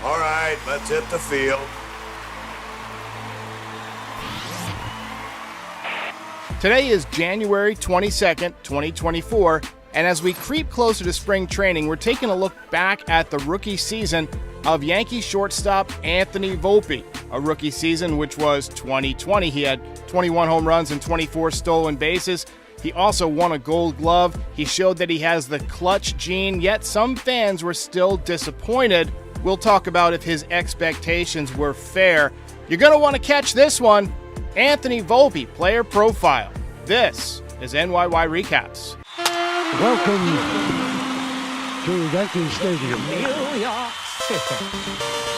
All right, let's hit the field. Today is January 22nd, 2024, and as we creep closer to spring training, we're taking a look back at the rookie season of Yankees shortstop Anthony Volpe, a rookie season which was 2020. He had 21 home runs and 24 stolen bases. He also won a Gold Glove. He showed that he has the clutch gene, yet some fans were still disappointed. We'll talk about if his expectations were fair. You're going to want to catch this one. Anthony Volpe, player profile. This is NYY Recaps. Welcome to Yankee Stadium. New York City.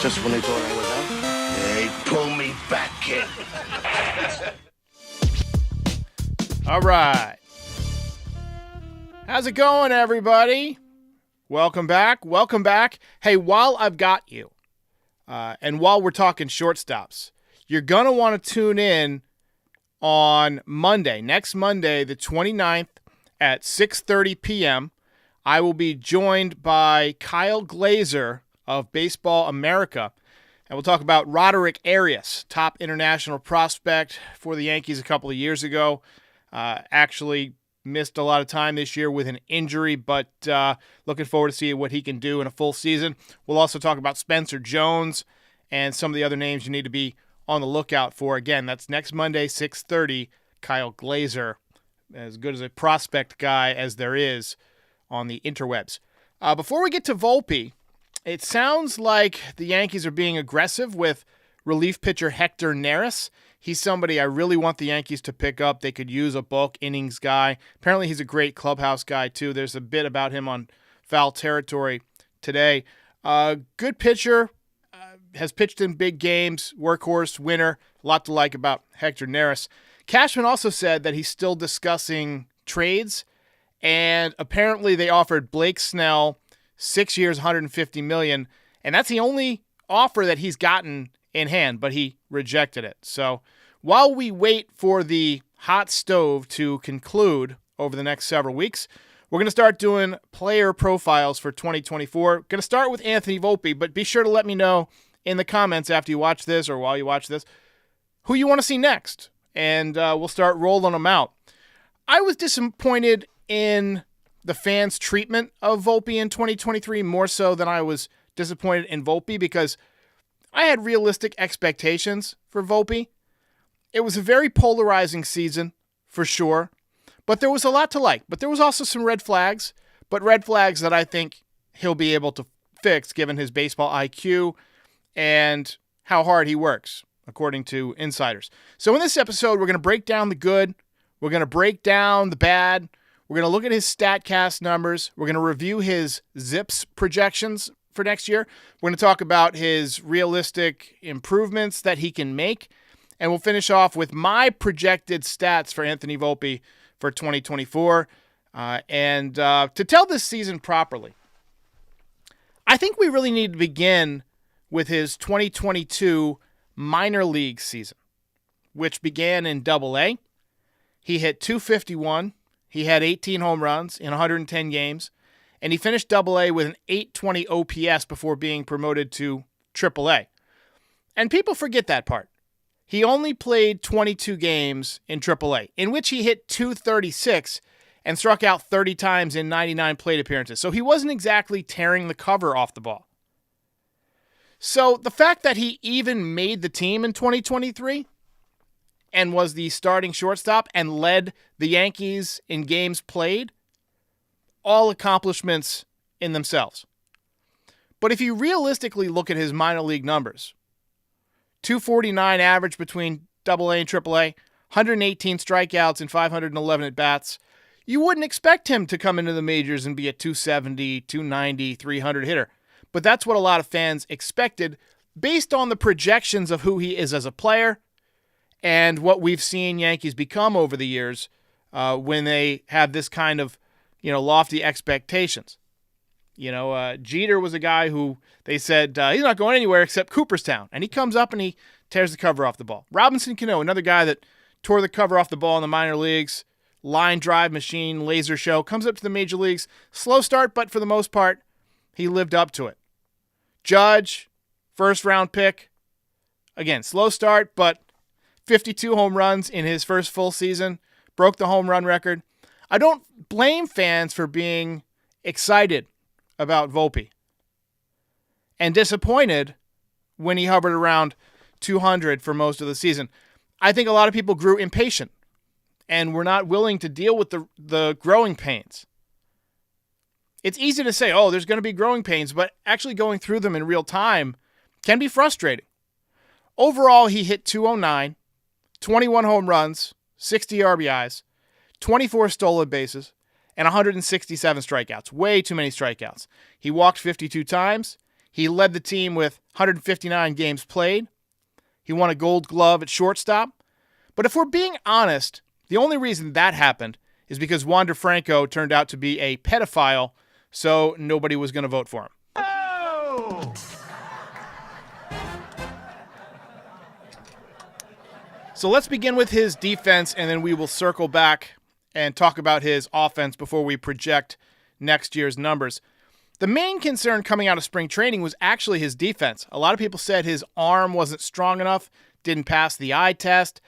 Just when they thought I was out, they pull me back in. All right. How's it going, everybody? Welcome back. Welcome back. Hey, while I've got you, and while we're talking shortstops, you're going to want to tune in on Monday, next Monday, the 29th at 6:30 p.m. I will be joined by Kyle Glazer of Baseball America, and we'll talk about Roderick Arias, top international prospect for the Yankees a couple of years ago. Actually missed a lot of time this year with an injury, but looking forward to see what he can do in a full season. We'll also talk about Spencer Jones and some of the other names you need to be on the lookout for. Again, that's next Monday, 6:30. Kyle Glazer, as good as a prospect guy as there is on the interwebs. Before we get to Volpe, it sounds like the Yankees are being aggressive with relief pitcher Hector Neris. He's somebody I really want the Yankees to pick up. They could use a bulk innings guy. Apparently he's a great clubhouse guy, too. There's a bit about him on Foul Territory today. Good pitcher. Has pitched in big games, workhorse, winner. A lot to like about Hector Neris. Cashman also said that he's still discussing trades, and apparently they offered Blake Snell 6 years, $150 million, and that's the only offer that he's gotten in hand, but he rejected it. So while we wait for the hot stove to conclude over the next several weeks, we're going to start doing player profiles for 2024. Going to start with Anthony Volpe, but be sure to let me know in the comments after you watch this or while you watch this who you want to see next, and we'll start rolling them out. I was disappointed in the fans' treatment of Volpe in 2023 more so than I was disappointed in Volpe because I had realistic expectations for Volpe. It was a very polarizing season, for sure, but there was a lot to like. But there was also some red flags, but red flags that I think he'll be able to fix given his baseball IQ and how hard he works, according to insiders. So in this episode, we're going to break down the good. We're going to break down the bad. We're going to look at his StatCast numbers. We're going to review his ZiPS projections for next year. We're going to talk about his realistic improvements that he can make. And we'll finish off with my projected stats for Anthony Volpe for 2024. To tell this season properly, I think we really need to begin with his 2022 minor league season, which began in Double-A. He hit .251. He had 18 home runs in 110 games, and he finished Double-A with an .820 OPS before being promoted to Triple-A. And people forget that part. He only played 22 games in Triple-A, in which he hit .236 and struck out 30 times in 99 plate appearances. So he wasn't exactly tearing the cover off the ball. So the fact that he even made the team in 2023 and was the starting shortstop and led the Yankees in games played, all accomplishments in themselves. But if you realistically look at his minor league numbers, .249 average between Double-A and Triple-A, 118 strikeouts and 511 at-bats, you wouldn't expect him to come into the majors and be a .270, .290, .300 hitter. But that's what a lot of fans expected based on the projections of who he is as a player and what we've seen Yankees become over the years when they have this kind of, lofty expectations. Jeter was a guy who they said he's not going anywhere except Cooperstown. And he comes up and he tears the cover off the ball. Robinson Cano, another guy that tore the cover off the ball in the minor leagues. Line drive machine, laser show, comes up to the major leagues. Slow start, but for the most part, he lived up to it. Judge, first-round pick. Again, slow start, but 52 home runs in his first full season. Broke the home run record. I don't blame fans for being excited about Volpe and disappointed when he hovered around 200 for most of the season. I think a lot of people grew impatient and were not willing to deal with the growing pains. It's easy to say, oh, there's going to be growing pains, but actually going through them in real time can be frustrating. Overall, he hit 209, 21 home runs, 60 RBIs, 24 stolen bases, and 167 strikeouts. Way too many strikeouts. He walked 52 times. He led the team with 159 games played. He won a Gold Glove at shortstop. But if we're being honest, the only reason that happened is because Wander Franco turned out to be a pedophile, so nobody was going to vote for him. Oh! So let's begin with his defense, and then we will circle back and talk about his offense before we project next year's numbers. The main concern coming out of spring training was actually his defense. A lot of people said his arm wasn't strong enough, didn't pass the eye test.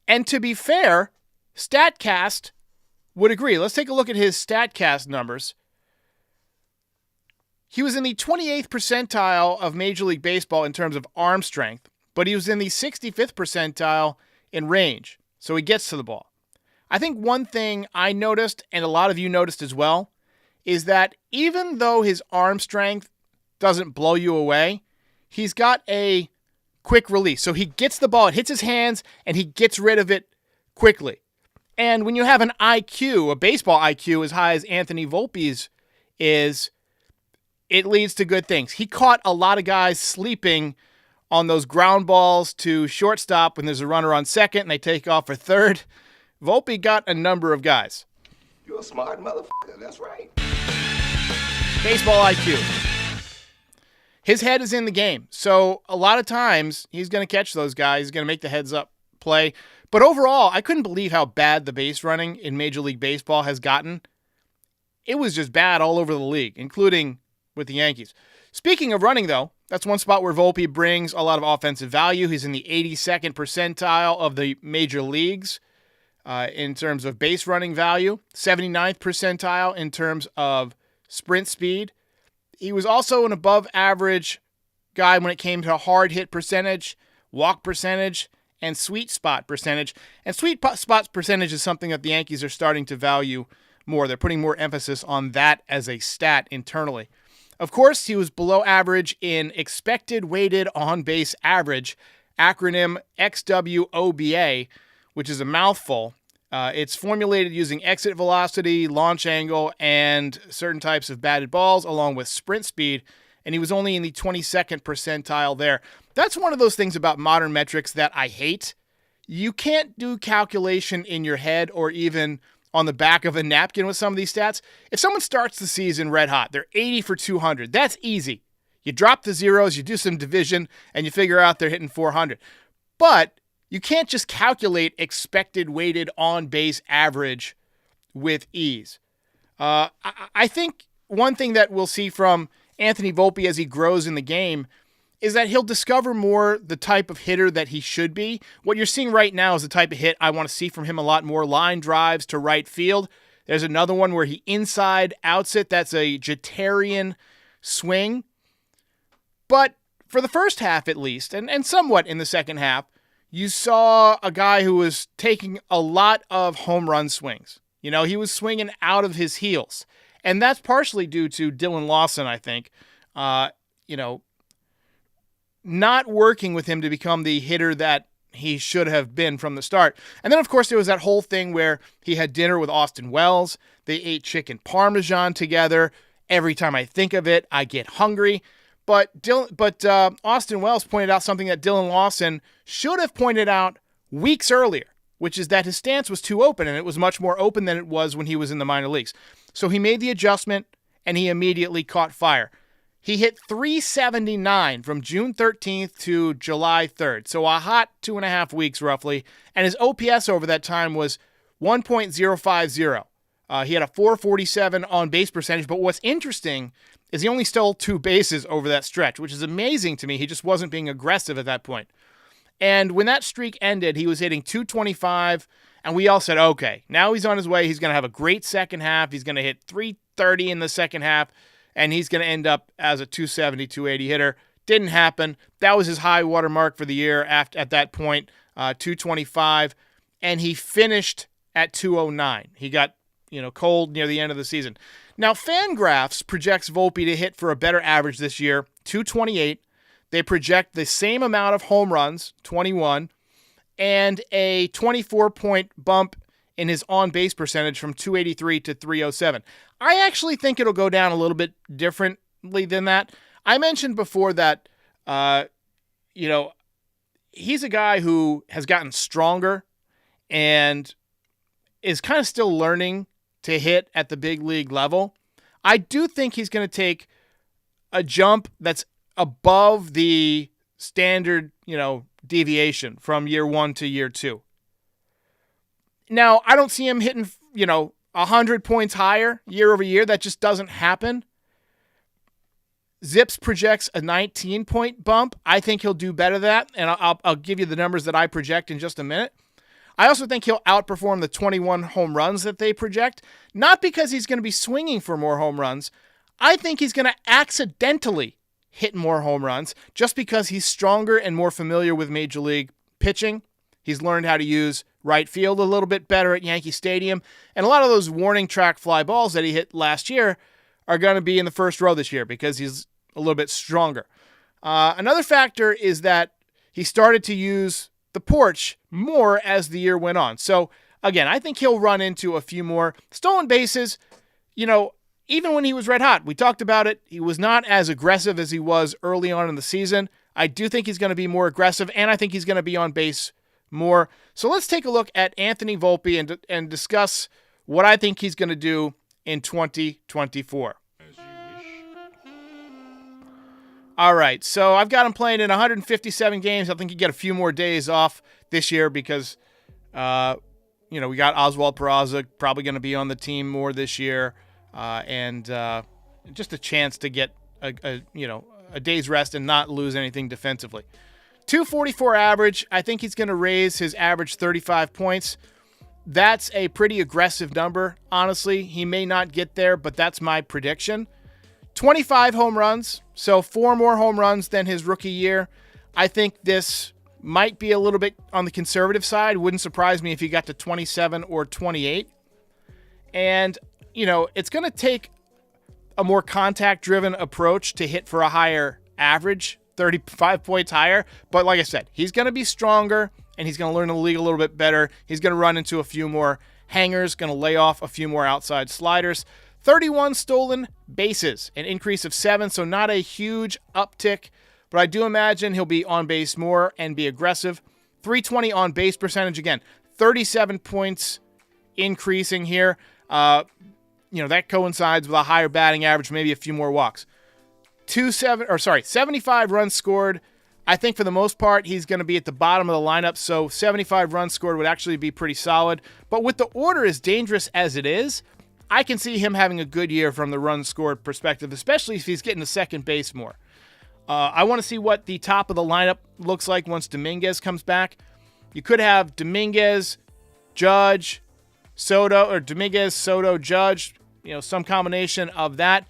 And to be fair, StatCast would agree. Let's take a look at his StatCast numbers. He was in the 28th percentile of Major League Baseball in terms of arm strength, but he was in the 65th percentile in range, so he gets to the ball. I think one thing I noticed, and a lot of you noticed as well, is that even though his arm strength doesn't blow you away, he's got a quick release. So he gets the ball, it hits his hands, and he gets rid of it quickly. And when you have an IQ, a baseball IQ as high as Anthony Volpe's is, it leads to good things. He caught a lot of guys sleeping on those ground balls to shortstop when there's a runner on second and they take off for third. Volpe got a number of guys. You're a smart motherfucker, that's right. Baseball IQ. His head is in the game. So a lot of times he's going to catch those guys. He's going to make the heads up play. But overall, I couldn't believe how bad the base running in Major League Baseball has gotten. It was just bad all over the league, including with the Yankees. Speaking of running, though, that's one spot where Volpe brings a lot of offensive value. He's in the 82nd percentile of the major leagues in terms of base running value, 79th percentile in terms of sprint speed. He was also an above average guy when it came to hard hit percentage, walk percentage, and sweet spot percentage. And sweet spot percentage is something that the Yankees are starting to value more. They're putting more emphasis on that as a stat internally. Of course, he was below average in expected weighted on-base average, acronym XWOBA, which is a mouthful. It's formulated using exit velocity, launch angle, and certain types of batted balls, along with sprint speed, and he was only in the 22nd percentile there. That's one of those things about modern metrics that I hate. You can't do calculation in your head or even on the back of a napkin with some of these stats. If someone starts the season red hot, they're 80 for 200. That's easy. You drop the zeros, you do some division, and you figure out they're hitting 400. But you can't just calculate expected weighted on-base average with ease. I think one thing that we'll see from Anthony Volpe as he grows in the game is that he'll discover more the type of hitter that he should be. What you're seeing right now is the type of hit I want to see from him a lot more. Line drives to right field. There's another one where he inside outs it. That's a Jeterian swing. But for the first half at least, and somewhat in the second half, you saw a guy who was taking a lot of home run swings. You know, he was swinging out of his heels. And that's partially due to Dylan Lawson, I think. Not working with him to become the hitter that he should have been from the start. And then, of course, there was that whole thing where he had dinner with Austin Wells. They ate chicken parmesan together. Every time I think of it, I get hungry. But Austin Wells pointed out something that Dylan Lawson should have pointed out weeks earlier, which is that his stance was too open, and it was much more open than it was when he was in the minor leagues. So he made the adjustment, and he immediately caught fire. He hit 379 from June 13th to July 3rd, so a hot 2.5 weeks roughly, and his OPS over that time was 1.050. He had a 447 on base percentage, but what's interesting is he only stole 2 bases over that stretch, which is amazing to me. He just wasn't being aggressive at that point. And when that streak ended, he was hitting 225, and we all said, okay, now he's on his way. He's going to have a great second half. He's going to hit 330 in the second half, and he's going to end up as a 270, 280 hitter. Didn't happen. That was his high water mark for the year at that point, 225, and he finished at 209. He got cold near the end of the season. Now, Fangraphs projects Volpe to hit for a better average this year, 228. They project the same amount of home runs, 21, and a 24-point bump in his on-base percentage from 283 to 307. I actually think it'll go down a little bit differently than that. I mentioned before that, he's a guy who has gotten stronger and is kind of still learning to hit at the big league level. I do think he's going to take a jump that's above the standard, deviation from year 1 to year 2. Now, I don't see him hitting, 100 points higher year over year. That just doesn't happen. Zips projects a 19-point bump. I think he'll do better than that, and I'll give you the numbers that I project in just a minute. I also think he'll outperform the 21 home runs that they project, not because he's going to be swinging for more home runs. I think he's going to accidentally hit more home runs just because he's stronger and more familiar with Major League pitching. He's learned how to use right field a little bit better at Yankee Stadium, and a lot of those warning track fly balls that he hit last year are going to be in the first row this year because he's a little bit stronger. Another factor is that he started to use the porch more as the year went on. So, again, I think he'll run into a few more stolen bases. Even when he was red hot, we talked about it, he was not as aggressive as he was early on in the season. I do think he's going to be more aggressive, and I think he's going to be on base more. So let's take a look at Anthony Volpe and discuss what I think he's going to do in 2024. All right, so I've got him playing in 157 games. I think he get a few more days off this year because, we got Oswald Peraza probably going to be on the team more this year, and just a chance to get a day's rest and not lose anything defensively. 244 average. I think he's going to raise his average 35 points. That's a pretty aggressive number, honestly. He may not get there, but that's my prediction. 25 home runs, so 4 more home runs than his rookie year. I think this might be a little bit on the conservative side. Wouldn't surprise me if he got to 27 or 28. And, it's going to take a more contact-driven approach to hit for a higher average, 35 points higher. But like I said, he's going to be stronger, and he's going to learn the league a little bit better. He's going to run into a few more hangers, going to lay off a few more outside sliders. 31 stolen bases, an increase of 7, so not a huge uptick, but I do imagine he'll be on base more and be aggressive. 320 on base percentage, again, 37 points increasing here. That coincides with a higher batting average, maybe a few more walks. 75 runs scored. I think for the most part, he's going to be at the bottom of the lineup, so 75 runs scored would actually be pretty solid. But with the order as dangerous as it is, I can see him having a good year from the run scored perspective, especially if he's getting to second base more. I want to see what the top of the lineup looks like once Dominguez comes back. You could have Dominguez, Judge, Soto, or Dominguez, Soto, Judge, some combination of that.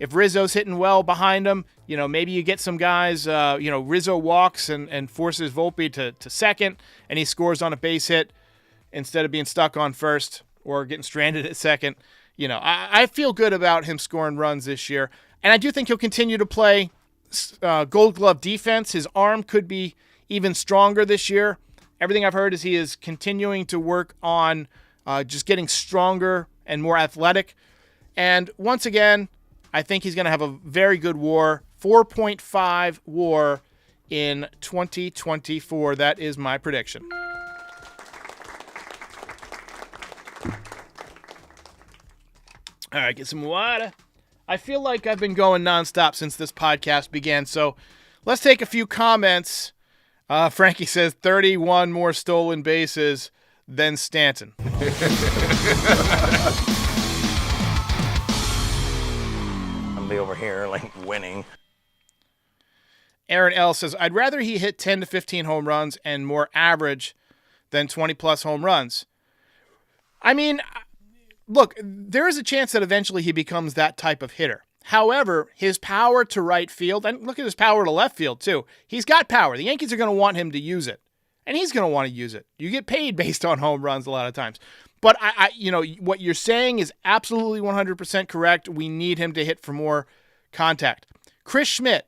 If Rizzo's hitting well behind him, maybe you get some guys, Rizzo walks and forces Volpe to second, and he scores on a base hit instead of being stuck on first or getting stranded at second. I feel good about him scoring runs this year. And I do think he'll continue to play Gold Glove defense. His arm could be even stronger this year. Everything I've heard is he is continuing to work on just getting stronger and more athletic. And once again, I think he's going to have a very good WAR, 4.5 WAR in 2024. That is my prediction. All right, get some water. I feel like I've been going nonstop since this podcast began, so let's take a few comments. Frankie says 31 more stolen bases than Stanton. gonna be over here like winning. Aaron L. says, I'd rather he hit 10 to 15 home runs and more average than 20-plus home runs. I mean, look, there is a chance that eventually he becomes that type of hitter. However, his power to right field, and look at his power to left field, too. He's got power. The Yankees are going to want him to use it, and he's going to want to use it. You get paid based on home runs a lot of times. But, what you're saying is absolutely 100% correct. We need him to hit for more contact. Chris Schmidt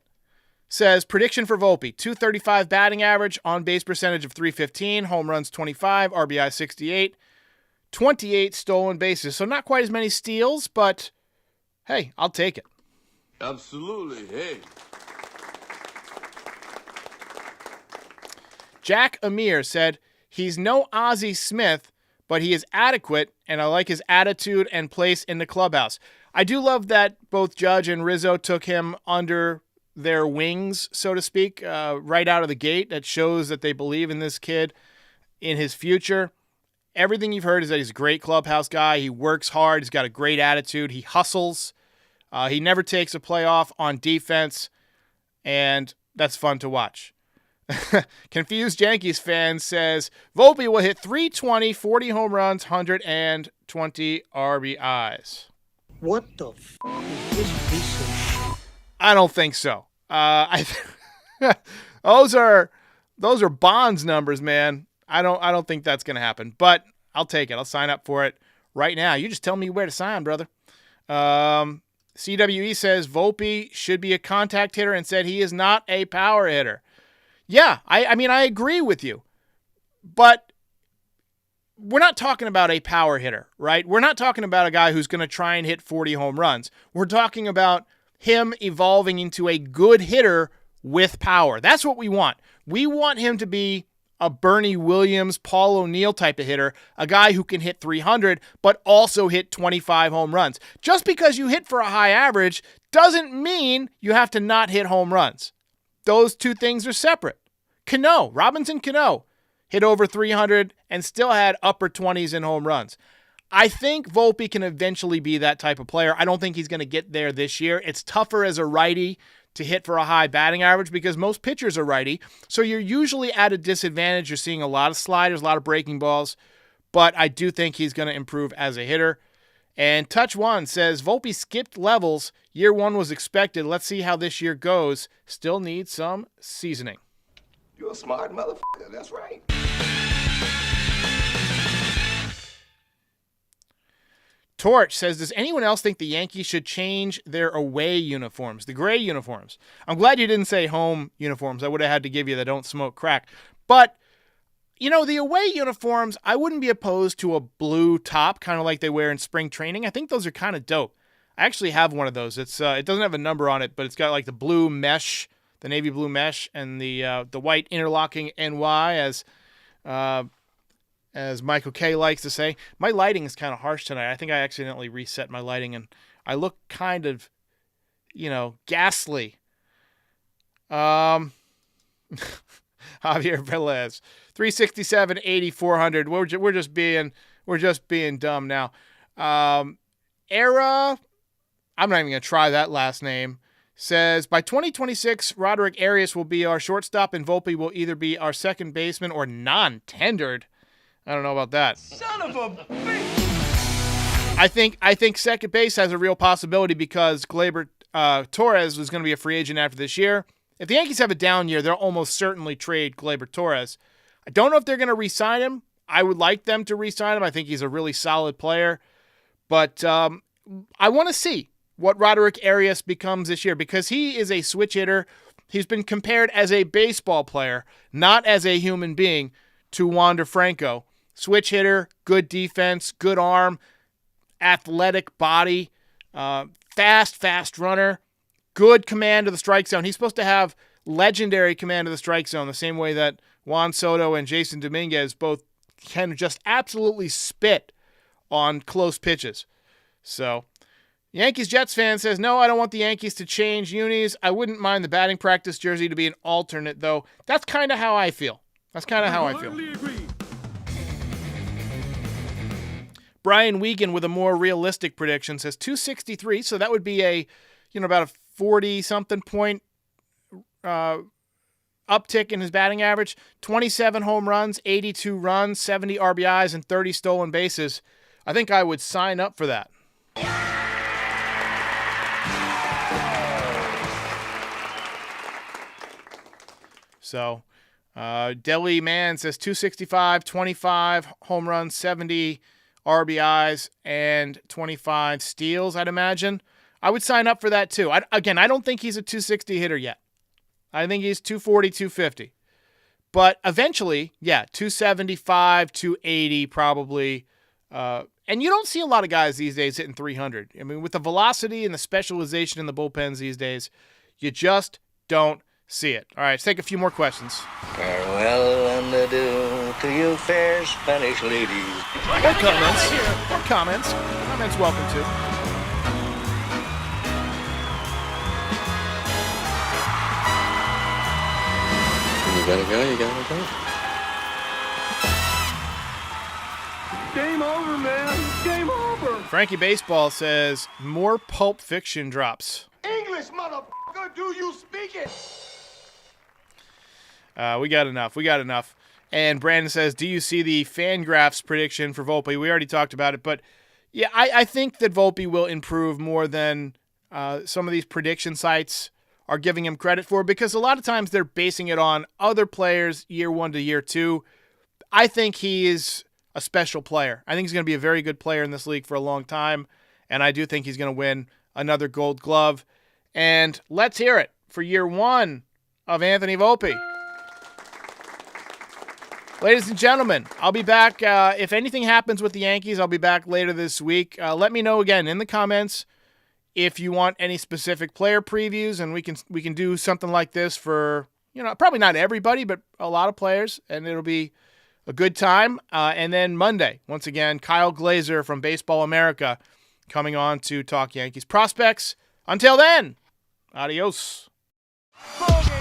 says, prediction for Volpe, 235 batting average, on-base percentage of 315, home runs 25, RBI 68, 28 stolen bases. So not quite as many steals, but hey, I'll take it. Absolutely. Hey. Jack Amir said, he's no Ozzie Smith, but he is adequate, and I like his attitude and place in the clubhouse. I do love that both Judge and Rizzo took him under their wings, so to speak, right out of the gate. That shows that they believe in this kid, in his future. Everything you've heard is that he's a great clubhouse guy. He works hard. He's got a great attitude. He hustles. He never takes a play off on defense, and that's fun to watch. Confused Yankees fan says, Volpe will hit 320, 40 home runs, 120 RBIs. What the f*** is this piece of shit? I don't think so. Those are Bonds numbers, man. I don't think that's gonna happen. But I'll take it. I'll sign up for it right now. You just tell me where to sign, brother. CWE says Volpe should be a contact hitter and said he is not a power hitter. Yeah, I mean, I agree with you. But we're not talking about a power hitter, right? We're not talking about a guy who's going to try and hit 40 home runs. We're talking about him evolving into a good hitter with power. That's what we want. We want him to be a Bernie Williams, Paul O'Neill type of hitter, a guy who can hit 300, but also hit 25 home runs. Just because you hit for a high average doesn't mean you have to not hit home runs. Those two things are separate. Robinson Cano, hit over 300 and still had upper 20s in home runs. I think Volpe can eventually be that type of player. I don't think he's going to get there this year. It's tougher as a righty to hit for a high batting average because most pitchers are righty. So you're usually at a disadvantage. You're seeing a lot of sliders, a lot of breaking balls. But I do think he's going to improve as a hitter. And Touch One says, Volpe skipped levels. Year one was expected. Let's see how this year goes. Still needs some seasoning. You're a smart motherfucker. That's right. Torch says, does anyone else think the Yankees should change their away uniforms, the gray uniforms? I'm glad you didn't say home uniforms. I would have had to give you the don't smoke crack. But, the away uniforms, I wouldn't be opposed to a blue top, kind of like they wear in spring training. I think those are kind of dope. I actually have one of those. It doesn't have a number on it, but it's got like the blue mesh, the navy blue mesh, and the white interlocking NY, as Michael K likes to say. My lighting is kind of harsh tonight. I think I accidentally reset my lighting, and I look kind of, ghastly. Javier Velez, 367, 80, 400. We're just being dumb now. Era, I'm not even gonna try that last name. Says, by 2026, Roderick Arias will be our shortstop, and Volpe will either be our second baseman or non-tendered. I don't know about that. Son of a bitch. I think second base has a real possibility because Gleyber Torres was going to be a free agent after this year. If the Yankees have a down year, they'll almost certainly trade Gleyber Torres. I don't know if they're going to re-sign him. I would like them to re-sign him. I think he's a really solid player. But I want to see what Roderick Arias becomes this year because he is a switch hitter. He's been compared as a baseball player, not as a human being, to Wander Franco. Switch hitter, good defense, good arm, athletic body, fast runner, good command of the strike zone. He's supposed to have legendary command of the strike zone, the same way that Juan Soto and Jason Dominguez both can just absolutely spit on close pitches. So, Yankees-Jets fan says, no, I don't want the Yankees to change unis. I wouldn't mind the batting practice jersey to be an alternate, though. That's kind of how I feel. Brian Wiegand with a more realistic prediction says 263, so that would be a about a 40-something point uptick in his batting average. 27 home runs, 82 runs, 70 RBIs, and 30 stolen bases. I think I would sign up for that. So, Deli Man says 265, 25 home runs, 70 RBIs, and 25 steals, I'd imagine. I would sign up for that too. I don't think he's a 260 hitter yet. I think he's 240, 250. But eventually, 275, 280 probably. And you don't see a lot of guys these days hitting 300. I mean, with the velocity and the specialization in the bullpens these days, you just don't see it. All right, let's take a few more questions. Farewell and adieu to you fair Spanish ladies. More comments. More comments. Comments welcome to. You gotta go. Game over, man. Game over. Frankie Baseball says more Pulp Fiction drops. English, motherfucker, do you speak it? We got enough. And Brandon says, do you see the Fangraphs prediction for Volpe? We already talked about it, but yeah, I think that Volpe will improve more than some of these prediction sites are giving him credit for, because a lot of times they're basing it on other players year 1 to year 2. I think he is a special player. I think he's going to be a very good player in this league for a long time, and I do think he's going to win another Gold Glove. And let's hear it for year 1 of Anthony Volpe. Ladies and gentlemen, I'll be back. If anything happens with the Yankees, I'll be back later this week. Let me know again in the comments if you want any specific player previews, and we can do something like this for, probably not everybody, but a lot of players, and it'll be a good time. And then Monday, once again, Kyle Glazer from Baseball America coming on to talk Yankees prospects. Until then, adios. Bogey!